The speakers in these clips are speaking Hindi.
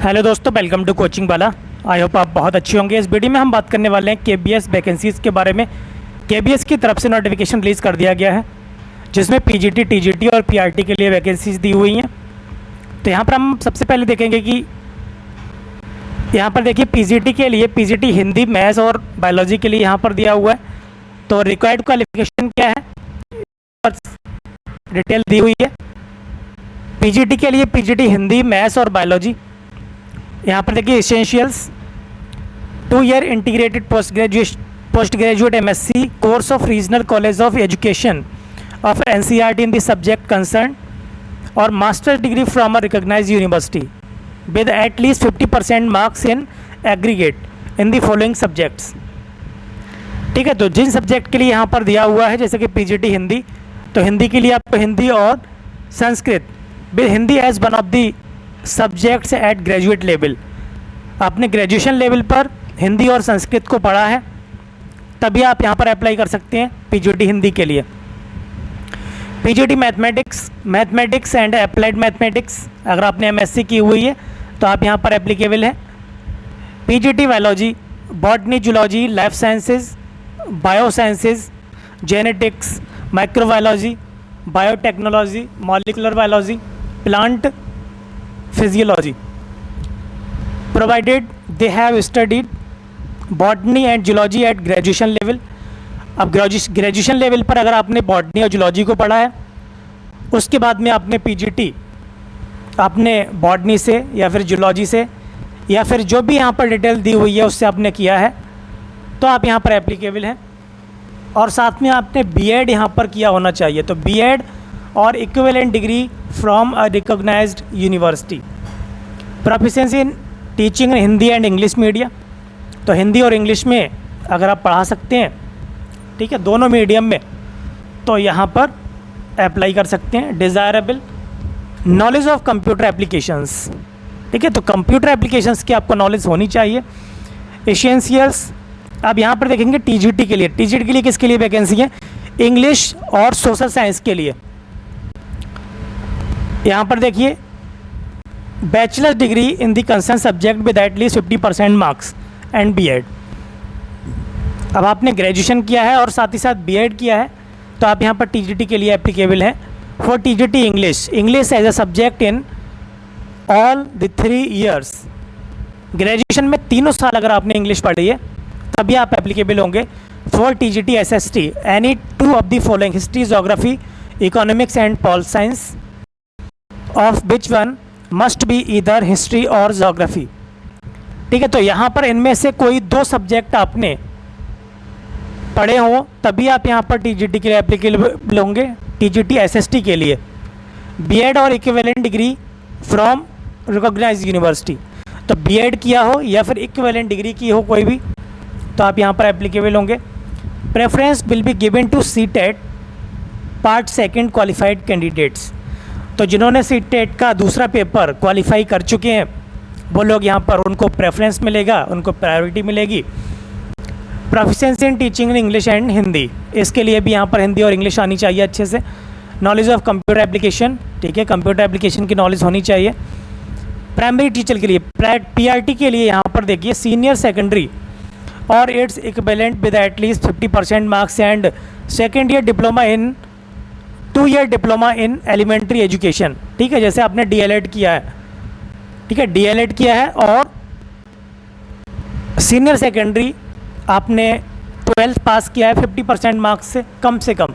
हेलो दोस्तों, वेलकम टू कोचिंग वाला। आई होप आप बहुत अच्छे होंगे। इस वीडियो में हम बात करने वाले हैं केबीएस वैकेंसीज़ के बारे में। केबीएस की तरफ से नोटिफिकेशन रिलीज़ कर दिया गया है जिसमें पीजीटी, टीजीटी और पीआरटी के लिए वैकेंसीज दी हुई हैं। तो यहाँ पर हम सबसे पहले देखेंगे कि यहाँ पर देखिए पीजीटी के लिए पीजीटी हिंदी, मैथ्स और बायोलॉजी के लिए यहाँ पर दिया हुआ है। तो रिक्वायर्ड क्वालिफिकेशन क्या है डिटेल दी हुई है। पीजीटी के लिए पीजीटी हिंदी, मैथ्स और बायोलॉजी। यहाँ पर देखिए essentials 2 year integrated post graduate MSc course of regional college of education of NCERT in the subject concern और master degree from a recognised university with at least 50% marks in aggregate in the following subjects. ठीक है, तो जिन सब्जेक्ट के लिए यहाँ पर दिया हुआ है जैसे कि पीजीटी हिंदी, तो हिंदी के लिए आपको हिंदी और Sanskrit with Hindi as one of the subjects at graduate level. आपने ग्रेजुएशन लेवल पर हिंदी और संस्कृत को पढ़ा है तभी आप यहाँ पर अप्लाई कर सकते हैं पीजीटी हिंदी के लिए। PGT mathematics and applied mathematics, अगर आपने एमएससी की हुई है तो आप यहाँ पर एप्लीकेबल है। PGT biology, botany, zoology, life sciences, biosciences, genetics, microbiology, biotechnology, molecular biology, plant physiology, provided they have studied botany and zoology at graduation level. अब ग्रेजुएशन लेवल पर अगर आपने बॉटनी और जूलॉजी को पढ़ा है, उसके बाद में आपने पीजीटी आपने बॉटनी से या फिर जूलॉजी से या फिर जो भी यहाँ पर डिटेल दी हुई है उससे आपने किया है तो आप यहाँ पर एप्लीकेबल हैं। और साथ में आपने बीएड यहाँ पर किया होना चाहिए, तो बीएड और equivalent degree from a recognised university. Proficiency in teaching in Hindi and English media, तो हिंदी और इंग्लिश में अगर आप पढ़ा सकते हैं, ठीक है, दोनों मीडियम में, तो यहाँ पर अप्लाई कर सकते हैं। Desirable knowledge of computer applications, ठीक है, तो कंप्यूटर एप्लीकेशंस की आपको नॉलेज होनी चाहिए। एसेंशियल्स, अब यहाँ पर देखेंगे टीजीटी के लिए किसके लिए वैकेंसी है? इंग्लिश और सोशल साइंस के लिए। यहाँ पर देखिए bachelor degree in the concern subject with at least 50% marks and BEd. अब आपने ग्रेजुएशन किया है और साथ ही साथ बीएड किया है तो आप यहाँ पर टीजीटी के लिए एप्लीकेबल हैं। For TGT English as a subject in all the 3 years. Graduation में 3 साल अगर आपने इंग्लिश पढ़ी है तभी आप एप्लीकेबल होंगे। For TGT SST any 2 of the following history, geography, economics and pol science of which one must be either history और जोग्राफी। ठीक है, तो यहाँ पर इनमें से कोई 2 सब्जेक्ट आपने पढ़े हों तभी आप यहाँ पर टीजीटी के लिए एप्लीकेबल होंगे। टीजीटी एसएसटी के लिए बीएड और equivalent degree from recognised university, तो बीएड किया हो या फिर इक्विवेलेंट डिग्री की हो कोई भी, तो आप यहाँ पर एप्लीकेबल होंगे। Preference will be given to CTET part 2 qualified candidates, तो जिन्होंने सीटेट का दूसरा पेपर क्वालिफाई कर चुके हैं वो लोग यहाँ पर, उनको प्रेफरेंस मिलेगा, उनको प्रायोरिटी मिलेगी। Proficiency in teaching in English and Hindi, इसके लिए भी यहाँ पर हिंदी और इंग्लिश आनी चाहिए अच्छे से। नॉलेज ऑफ कंप्यूटर एप्लीकेशन, ठीक है, कंप्यूटर एप्लीकेशन की नॉलेज होनी चाहिए। प्राइमरी टीचर के लिए पीआरटी के लिए यहाँ पर देखिए सीनियर सेकेंडरी और its equivalent with at least 50% marks and 2nd year diploma in 2 year diploma in elementary education. ठीक है, जैसे आपने डीएलएड किया है, ठीक है, डीएलएड किया है और सीनियर सेकेंडरी आपने 12th पास किया है 50% मार्क्स से कम,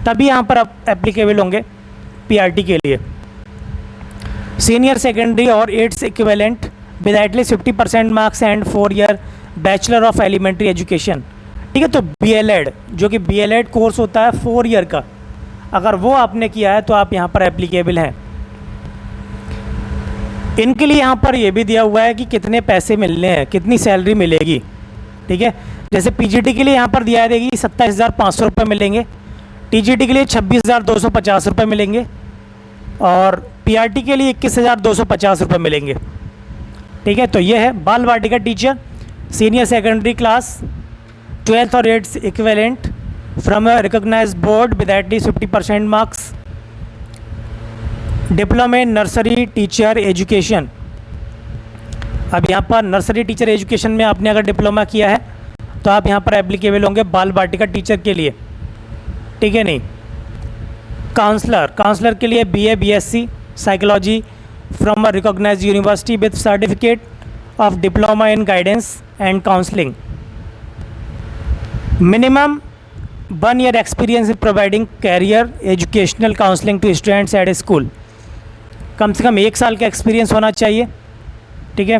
तभी यहाँ पर आप एप्लीकेबल होंगे पीआरटी के लिए। सीनियर सेकेंडरी और its equivalent with at least 50% marks and 4 year bachelor of elementary education. ठीक है, तो बीएलएड, जो कि बीएलएड कोर्स होता है 4 ईयर का, अगर वो आपने किया है तो आप यहाँ पर एप्लीकेबल हैं। इनके लिए यहाँ पर ये भी दिया हुआ है कि कितने पैसे मिलने हैं, कितनी सैलरी मिलेगी। ठीक है, जैसे पीजीटी के लिए यहाँ पर दिया है कि 27,500 रुपये मिलेंगे, टीजीटी के लिए 26,250 रुपये मिलेंगे और पीआरटी के लिए 21,250 रुपये मिलेंगे। ठीक है, तो ये है Bal Vatika teacher, senior secondary class, 12th और 8th equivalent from a recognised board with at least 50% marks. Diploma in nursery teacher education, अब यहाँ पर नर्सरी टीचर एजुकेशन में आपने अगर डिप्लोमा किया है तो आप यहाँ पर एप्लीकेबल होंगे बाल वाटिका टीचर के लिए, ठीक है नहीं। काउंसलर के लिए BA BSc psychology from a recognised university with certificate of diploma in guidance and counselling. Minimum 1 year experience in providing career educational counselling to students at a school. कम से कम 1 साल का एक्सपीरियंस होना चाहिए, ठीक है।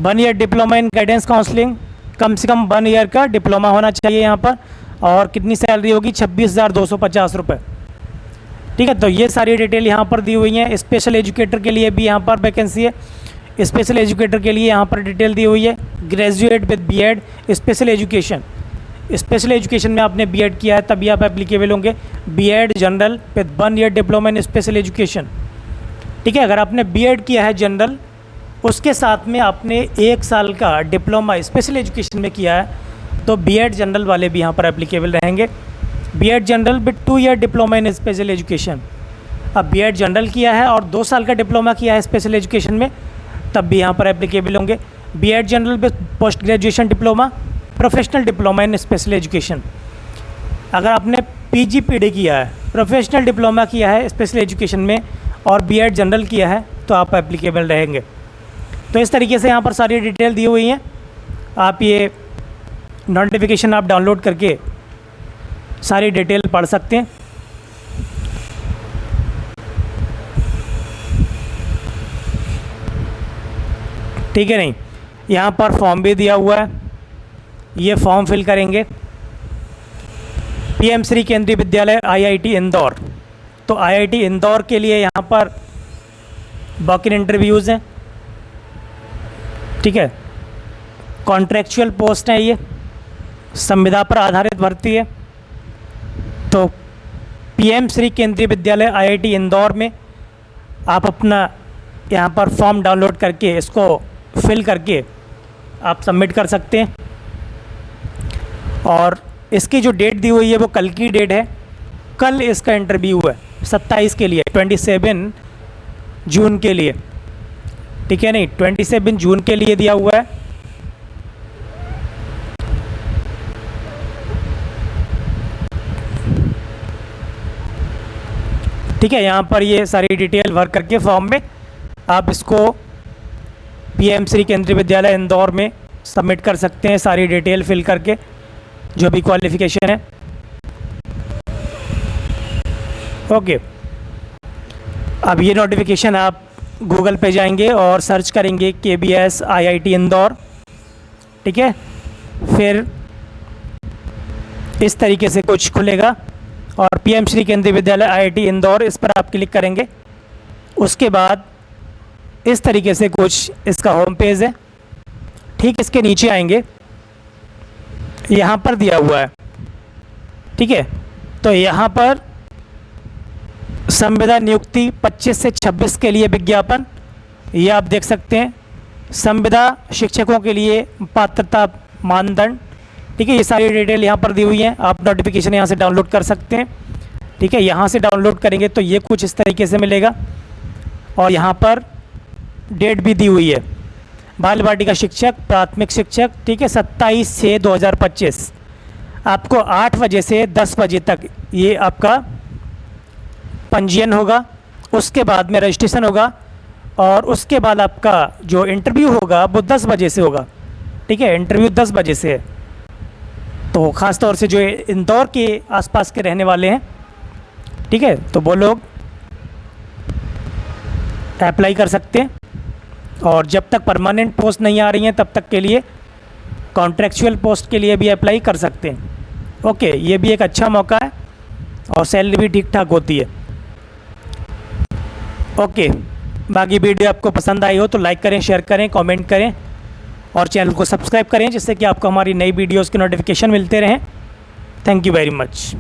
1 year diploma in guidance counselling, कम से कम 1 year का डिप्लोमा होना चाहिए यहाँ पर। और कितनी सैलरी होगी? 26,250 रुपये, ठीक है। तो ये सारी डिटेल यहाँ पर दी हुई है। स्पेशल एजुकेटर के लिए भी यहाँ पर वैकेंसी है। स्पेशल एजुकेटर के लिए यहाँ पर डिटेल दी हुई है। Graduate with BEd special education, special education में आपने BEd किया है तभी आप एप्लीकेबल होंगे। BEd general with 1 year diploma in special education, ठीक है। अगर आपने BEd किया है जनरल, उसके साथ में आपने 1 साल का डिप्लोमा स्पेशल एजुकेशन में किया है, तो BEd जनरल वाले भी यहाँ पर एप्लीकेबल रहेंगे। BEd general with 2 year diploma in special education. अब BEd जनरल किया है और 2 साल का डिप्लोमा किया है स्पेशल एजुकेशन में, तब भी यहाँ पर एप्लीकेबल होंगे। BEd general with post graduation diploma, professional diploma in special education. अगर आपने PG PD किया है, प्रोफेशनल डिप्लोमा किया है स्पेशल एजुकेशन में और BEd जनरल किया है, तो आप एप्लीकेबल रहेंगे। तो इस तरीके से यहाँ पर सारी डिटेल दी हुई हैं। आप ये नोटिफिकेशन आप डाउनलोड करके सारी डिटेल पढ़ सकते हैं। ठीक है नहीं, यहाँ पर फॉर्म भी दिया हुआ है, ये फॉर्म फिल करेंगे। PM श्री केंद्रीय विद्यालय IIT इंदौर, तो IIT इंदौर के लिए यहाँ पर वॉक-इन इंटरव्यूज़ हैं, ठीक है। कॉन्ट्रैक्चुअल पोस्ट है, ये संविदा पर आधारित भर्ती है। तो PM श्री केंद्रीय विद्यालय IIT इंदौर में आप अपना यहाँ पर फॉर्म डाउनलोड करके इसको फिल करके आप सबमिट कर सकते हैं। और इसकी जो डेट दी हुई है वो कल की डेट है। कल इसका इंटरव्यू है 27 के लिए, 27 जून के लिए, ठीक है नहीं, 27 जून के लिए दिया हुआ है। ठीक है, यहाँ पर ये सारी डिटेल भर करके फॉर्म में आप इसको PM श्री केंद्रीय विद्यालय इंदौर में सबमिट कर सकते हैं, सारी डिटेल फिल करके, जो भी क्वालिफ़िकेशन है। ओके, अब ये नोटिफिकेशन आप गूगल पे जाएंगे और सर्च करेंगे KBS IIT इंदौर, ठीक है। फिर इस तरीके से कुछ खुलेगा और PM श्री केंद्रीय विद्यालय IIT इंदौर, इस पर आप क्लिक करेंगे। उसके बाद इस तरीके से कुछ इसका होम पेज है। ठीक इसके नीचे आएंगे, यहाँ पर दिया हुआ है, ठीक है। तो यहाँ पर संविदा नियुक्ति 25 से 26 के लिए विज्ञापन, ये आप देख सकते हैं। संविदा शिक्षकों के लिए पात्रता मानदंड, ठीक है। ये सारी डिटेल यहाँ पर दी हुई है, आप नोटिफिकेशन यहाँ से डाउनलोड कर सकते हैं, ठीक है। यहाँ से डाउनलोड करेंगे तो ये कुछ इस तरीके से मिलेगा और यहाँ पर डेट भी दी हुई है। बाल वाटिका शिक्षक, प्राथमिक शिक्षक, ठीक है, 27/6/2025। आपको 8 बजे से 10 बजे तक ये आपका पंजीयन होगा। उसके बाद में रजिस्ट्रेशन होगा और उसके बाद आपका जो इंटरव्यू होगा वो 10 बजे से होगा, ठीक है। इंटरव्यू 10 बजे से है। तो ख़ास तौर से जो इंदौर के आसपास के रहने वाले हैं, ठीक है, तो वो लोग अप्लाई कर सकते हैं। और जब तक परमानेंट पोस्ट नहीं आ रही हैं तब तक के लिए कॉन्ट्रैक्चुअल पोस्ट के लिए भी अप्लाई कर सकते हैं। ओके, ये भी एक अच्छा मौका है और सैलरी भी ठीक ठाक होती है। ओके, बाकी वीडियो आपको पसंद आई हो तो लाइक करें, शेयर करें, कमेंट करें और चैनल को सब्सक्राइब करें, जिससे कि आपको हमारी नई वीडियोज़ के नोटिफिकेशन मिलते रहें। Thank you very much.